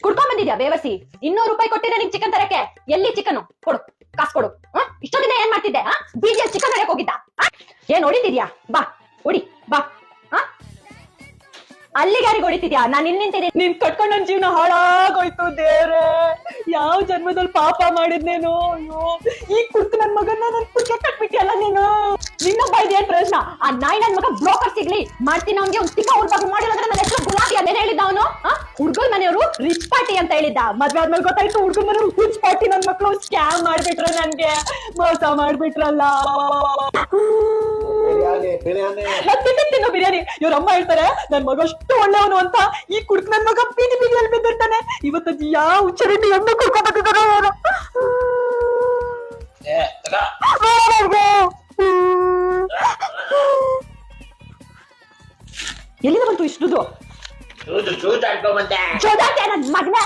ಕುಡ್ಕೊಂಡ್ ಬಂದಿದ್ಯಾ ಬೇವಸಿ? 200 ರೂಪಾಯಿ ಕೊಟ್ಟಿದ್ದೆ ನಿನ್ ಚಿಕನ್ ತರಕ್ಕೆ. ಎಲ್ಲಿ ಚಿಕನ್? ಕೊಡು, ಕಾಸು ಕೊಡು. ಇಷ್ಟೊಂದಿನ ಏನ್ ಮಾಡ್ತಿದ್ದೆ? ಬೀದಿಯಲ್ಲಿ ಚಿಕನ್ ಹೊರಕ್ ಹೋಗಿದ್ದ? ಏನ್ ಹೊಡಿತಿದ್ಯಾ? ಬಾ ಹೊಡಿ ಬಾ. ಅಲ್ಲಿಗೆ ಯಾರಿಗೆ ಹೊಡಿತಿದ್ಯಾ? ನಾನ್ ಇಲ್ಲಿ ನಿಂತಿದ್ದೀನಿ. ನೀನ್ ಕಟ್ಕೊಂಡ್ ನನ್ ಜೀವನ ಹಾಳಾಗೋಯ್ತು ದೇವ್ರೆ. ಯಾವ ಜನ್ಮದಲ್ಲಿ ಪಾಪ ಮಾಡಿದ್ನೇನು? ಅಯ್ಯೋ, ಈ ಕುಡ್ತು ನನ್ ಮಗನ್ನ ನನ್ ಕುಕ್ಕೆ ಕಟ್ಬಿಟ್ಟಿಯಲ್ಲ ನೀನು. ನಿನ್ನೊಬ್ಬ ಇದೇನ್ ಪ್ರಯೋಜನ? ಆ ನಾಯಿ ನನ್ ಮಗ ಬ್ರೋಕರ್ ಸಿಗ್ಲಿ ಮಾಡ್ತೀನಿ. ಅವ್ನಿಗೆ ಒಂದು ತಿಕ್ಕ ಹುಡ್ಬಾಗ ಮಾಡಿಲ್ಲ ನನ್ನ ಹೆಸರು ಗುಲಾಬಿ ಅಂತ ಹೇಳಿದ್ದ ಅವನು. ಹುಡ್ಗನ್ ಮನೆಯವರು ರಿಚ್ ಪಾರ್ಟಿ ಅಂತ ಹೇಳಿದ್ದ. ಮದ್ವೆ ಆದ್ಮೇಲೆ ಗೊತ್ತಾಯ್ತು ಹುಡ್ಗನ್ ಮನೆಯವರು ರಿಚ್ ಪಾರ್ಟಿ. ನನ್ ಮಕ್ಳು ಸ್ಕ್ಯಾಮ್ ಮಾಡ್ಬಿಟ್ರು, ನನ್ಗೆ ಮೋಸ ಮಾಡ್ಬಿಟ್ರಲ್ಲ. ತಿನ್ನು ಬಿರಿಯಾನಿ. ಇವ್ರ ಅಮ್ಮ ಹೇಳ್ತಾರೆ ನನ್ ಮಗ ಅಷ್ಟು ಒಳ್ಳೆಯವನು ಅಂತ. ಈ ಕುಡ್ಕ್ ನನ್ ಮಗ ಬೀದಿ ಬೀದಿಯಲ್ಲಿ ಬಿದ್ದಿರ್ತಾನೆ. ಇವತ್ತದು ಯಾವ ಹುಚ್ಚರಡ್ಡಿ ಎಣ್ಣೆ ಕುಡ್ಕೊಂಡ್ ಬಂದಿದ್ದಾರೋ ಅವರು. ಎಲ್ಲಿಂದ ಬಂತು ಇಷ್ಟು? ಜೋದಾಡ್ತೆ ನನ್ ಮಗನ.